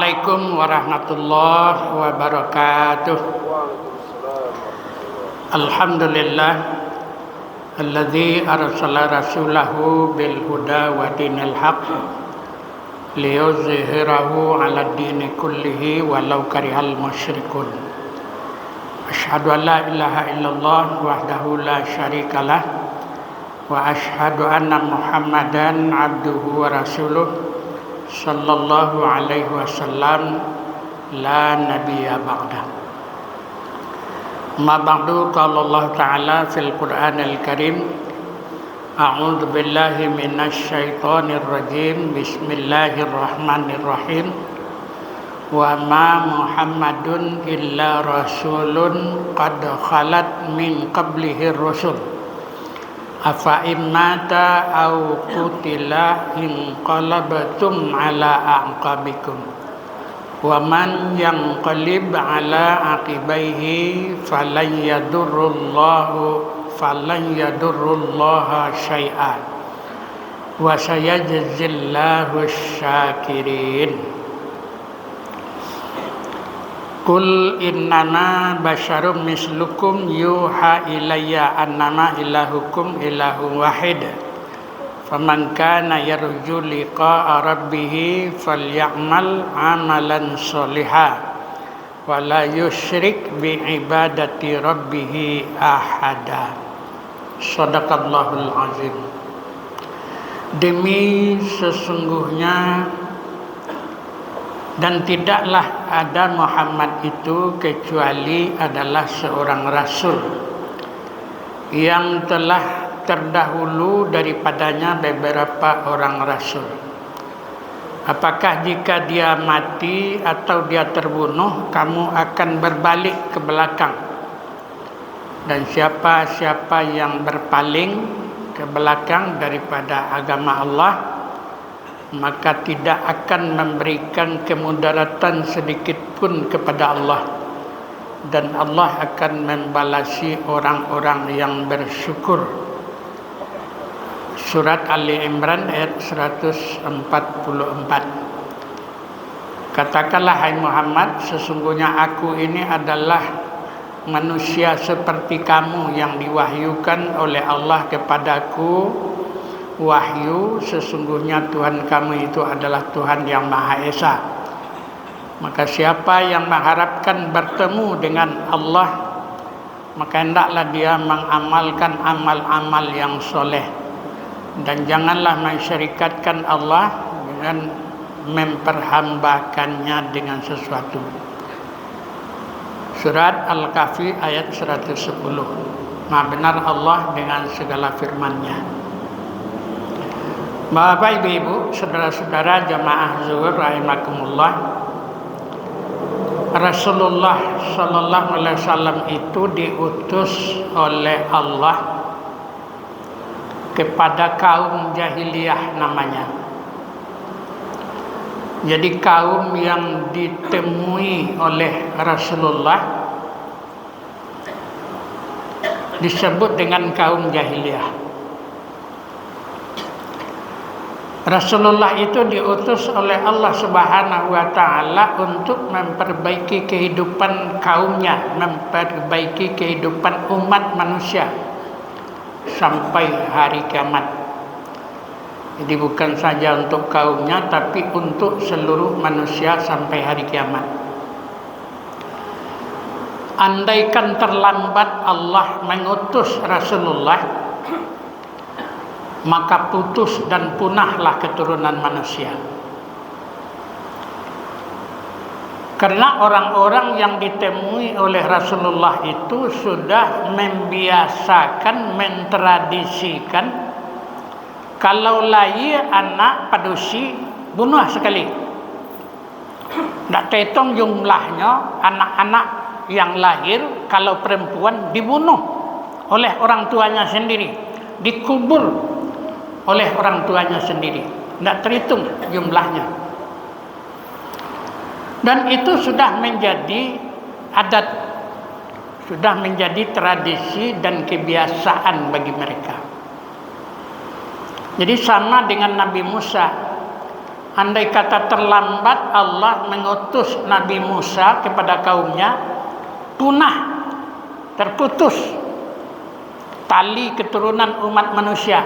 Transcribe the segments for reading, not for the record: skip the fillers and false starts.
Assalamualaikum warahmatullahi wabarakatuh. Alhamdulillah alladzi arsala rasulahu bil huda wa dinil haqq liyuzhirahu 'ala dini kullihi walau karihal musyrikun. Asyhadu an la ilaha illallah wahdahu la syarikalah wa asyhadu anna Muhammadan abduhu wa rasuluh sallallahu alaihi wasallam la nabiyya ba'da. Ma ba'du, qala Allah ta'ala fil Qur'anil Karim, a'udzu billahi minasy syaithanir rajim, bismillahirrahmanirrahim. Wa ma Muhammadun illa rasulun qad khalat min qablihi rusul afa immata au qutila inqalabtum ala aqabikum wa man yanqalib ala aqibaihi falan yadurrullaha syai'a wa sayajzillahu syakirin. Qul innama basyarum mislukum yuha ilayya annama ilahukum ilahun wahid faman kana yarju liqa'a rabbih falya'mal amalan sholihan wa la yusyrik bi ibadati rabbih ahada. Shadaqallahul azim. Demi sesungguhnya dan tidaklah ada Muhammad itu kecuali adalah seorang rasul yang telah terdahulu daripadanya beberapa orang rasul. Apakah jika dia mati atau dia terbunuh, kamu akan berbalik ke belakang? Dan siapa-siapa yang berpaling ke belakang daripada agama Allah, maka tidak akan memberikan kemudaratan sedikit pun kepada Allah, dan Allah akan membalasi orang-orang yang bersyukur. Surat Ali Imran ayat 144. Katakanlah, hai Muhammad, sesungguhnya aku ini adalah manusia seperti kamu yang diwahyukan oleh Allah kepadaku wahyu, sesungguhnya Tuhan kamu itu adalah Tuhan yang Maha Esa. Maka siapa yang mengharapkan bertemu dengan Allah, maka hendaklah dia mengamalkan amal-amal yang soleh, dan janganlah mensyirikatkan Allah dengan memperhambakannya dengan sesuatu. Surat Al-Kahfi ayat 110. Maha benar Allah dengan segala firman-Nya. Bapak, ibu-ibu, saudara-saudara jamaah zuhur rahimakumullah, Rasulullah sallallahu alaihi wasallam itu diutus oleh Allah kepada kaum jahiliyah namanya. Jadi kaum yang ditemui oleh Rasulullah disebut dengan kaum jahiliyah. Rasulullah itu diutus oleh Allah Subhanahu wa taala untuk memperbaiki kehidupan kaumnya, memperbaiki kehidupan umat manusia sampai hari kiamat. Jadi bukan saja untuk kaumnya, tapi untuk seluruh manusia sampai hari kiamat. Andaikan terlambat Allah mengutus Rasulullah, maka putus dan punahlah keturunan manusia. Karena orang-orang yang ditemui oleh Rasulullah itu sudah membiasakan, mentradisikan, kalau lahir anak padusi bunuh sekali. Tak terhitung jumlahnya anak-anak yang lahir, kalau perempuan dibunuh oleh orang tuanya sendiri, dikubur oleh orang tuanya sendiri, tidak terhitung jumlahnya. Dan itu sudah menjadi adat, sudah menjadi tradisi dan kebiasaan bagi mereka. Jadi sama dengan Nabi Musa Andai kata terlambat Allah mengutus Nabi Musa kepada kaumnya, punah, terputus tali keturunan umat manusia.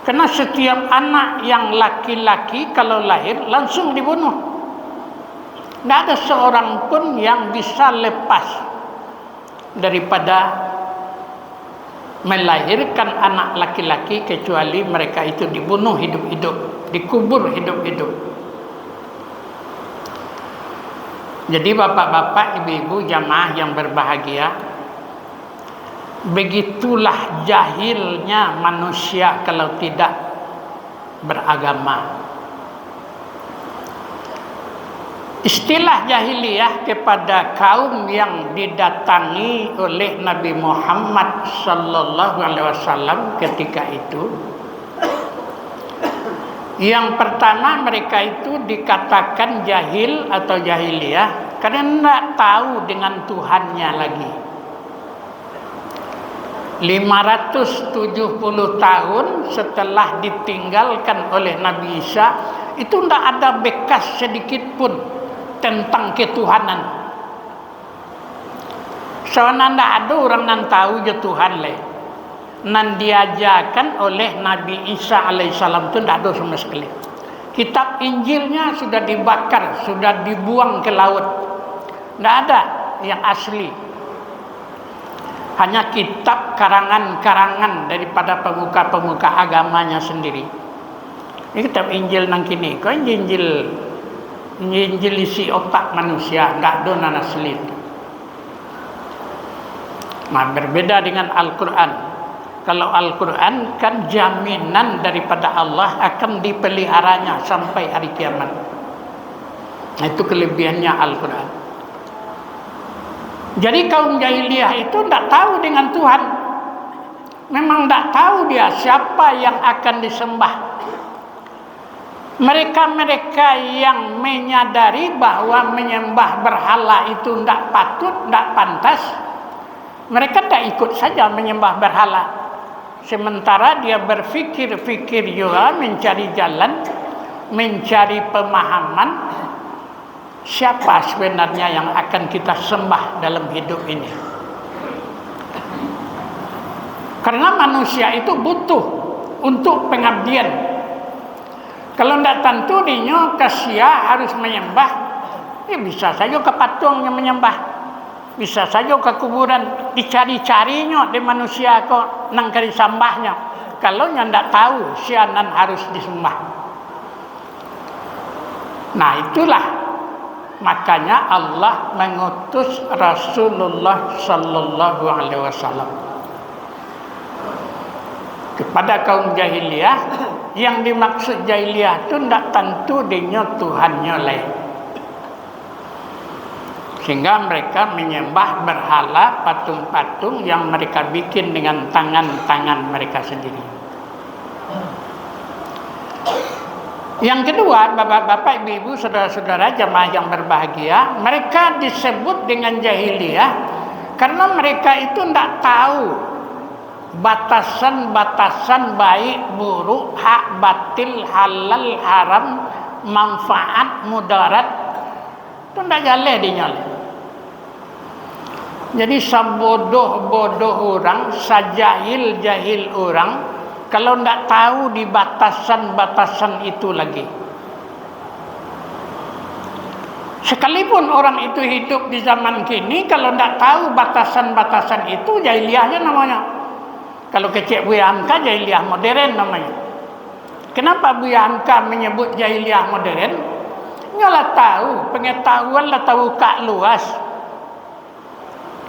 Karena setiap anak yang laki-laki kalau lahir langsung dibunuh. Tidak ada seorang pun yang bisa lepas daripada melahirkan anak laki-laki kecuali mereka itu dibunuh hidup-hidup, dikubur hidup-hidup. Jadi bapak-bapak, ibu-ibu, jamaah yang berbahagia, begitulah jahilnya manusia kalau tidak beragama. Istilah jahiliyah kepada kaum yang didatangi oleh Nabi Muhammad sallallahu alaihi wasallam ketika itu, yang pertama mereka itu dikatakan jahil atau jahiliyah karena tidak tahu dengan Tuhannya lagi. 570 tahun setelah ditinggalkan oleh Nabi Isa, itu tidak ada bekas sedikit pun tentang ketuhanan. Soalnya tidak ada orang yang tahu je Tuhan leh. Nan diajarkan oleh Nabi Isa alaihissalam itu tidak ada sama sekali. Kitab Injilnya sudah dibakar, sudah dibuang ke laut. Tidak ada yang asli. Hanya kitab karangan-karangan daripada pemuka-pemuka agamanya sendiri. Ini kitab Injil nang kini. Kau Injil isi otak manusia, tidak ada yang asli. Nah, berbeda dengan Al-Quran. Kalau Al-Quran kan jaminan daripada Allah akan dipeliharanya sampai hari kiamat. Nah, itu kelebihannya Al-Quran. Jadi kaum jahiliyah itu tidak tahu dengan Tuhan. Memang tidak tahu dia siapa yang akan disembah. Mereka-mereka yang menyadari bahwa menyembah berhala itu tidak patut, tidak pantas, mereka tidak ikut saja menyembah berhala. Sementara dia berfikir-fikir juga, mencari jalan, mencari pemahaman siapa sebenarnya yang akan kita sembah dalam hidup ini. Karena manusia itu butuh untuk pengabdian. Kalau tidak tentu dinyo kasia harus menyembah, ya bisa saja ke patung yang menyembah, bisa saja ke kuburan, dicari-carinya di manusia kok nang kari sambahnya. Kalau yang tidak tahu sianan harus disembah. Nah itulah makanya Allah mengutus Rasulullah sallallahu alaihi wasallam kepada kaum jahiliyah. Yang dimaksud jahiliyah itu tidak tentu dinyo Tuhannya lain. Sehingga mereka menyembah berhala, patung-patung yang mereka bikin dengan tangan-tangan mereka sendiri. Yang kedua, bapak-bapak, ibu-ibu, saudara-saudara, jamaah yang berbahagia, mereka disebut dengan jahiliyah karena mereka itu tidak tahu batasan-batasan baik, buruk, hak, batil, halal, haram, manfaat, mudarat. Itu tidak jaleh dinyala. Jadi sabodoh-bodoh orang, sajahil-jahil orang, kalau tidak tahu di batasan-batasan itu lagi. Sekalipun orang itu hidup di zaman kini, kalau tidak tahu batasan-batasan itu, jahiliyahnya namanya. Kalau kecik Buya Hamka, jahiliyah modern namanya. Kenapa Buya Hamka menyebut jahiliyah modern? Nyalah tahu, pengetahuan lah tahu kak luas.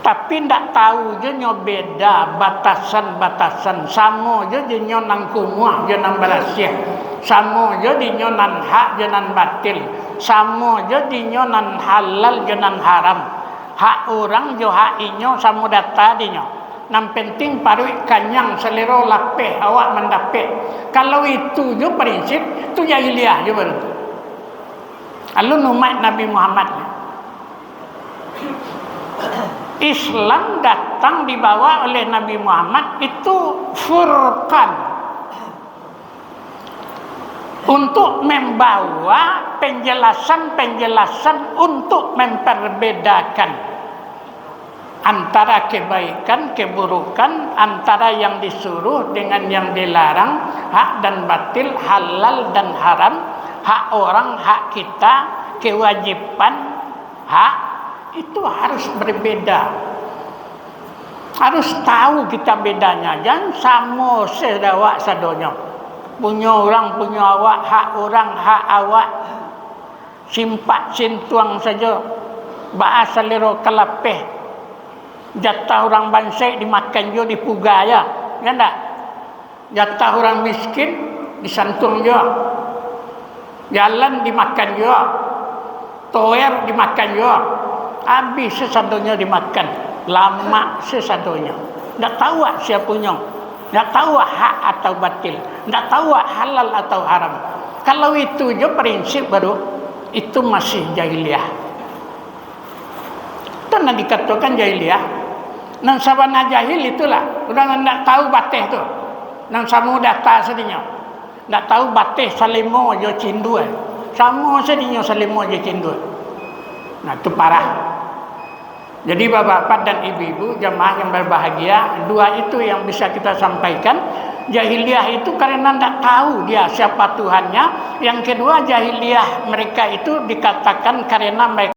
Tapi tidak tahu je nyo beda batasan-batasan. Samo je nyo nang kumuah je nang berasiah. Samo je nyo nan hak je nan batil. Samo je nyo nan halal je nan haram. Hak orang je hak inyo samo data dinyo. Yang penting paruh kanyang selero lapeh awak mendapet. Kalau itu je prinsip itu jahiliyah je baru. Alun umat Nabi Muhammad. Islam datang dibawa oleh Nabi Muhammad itu furqan. untuk membawa penjelasan-penjelasan untuk memperbedakan antara kebaikan, keburukan, antara yang disuruh dengan yang dilarang, hak dan batil, halal dan haram, hak orang, hak kita, kewajiban, hak, itu harus berbeda. Harus tahu kita bedanya. Jangan sama sedawak sadonya. Punya orang, punya awak, hak orang, hak awak. Simpak sintuang saja. Bahasa lero kelapeh. Jatah orang bansai dimakan juga dipugaya, kan tak? Jatah orang miskin disantung juga, jalan dimakan juga, toer dimakan juga, habis sesadonya dimakan, lama sesadonya. Tak tahu siapa punya, tak tahu hak atau batil, tak tahu halal atau haram. Kalau itu je prinsip baru, itu masih jahiliyah. Itu nak dikatakan jahiliyah. Nang sabana jahil itulah, udah nak tahu batih tu. Nang samu data sedinya. Nak tahu batih salimo jo cindu. Samu sedinya salimo jo cindu. Nah, itu parah. Jadi bapak-bapak dan ibu-ibu jamaah yang berbahagia, dua itu yang bisa kita sampaikan. Jahiliyah itu karena tidak tahu dia siapa Tuhannya. Yang kedua, jahiliyah mereka itu dikatakan karena mereka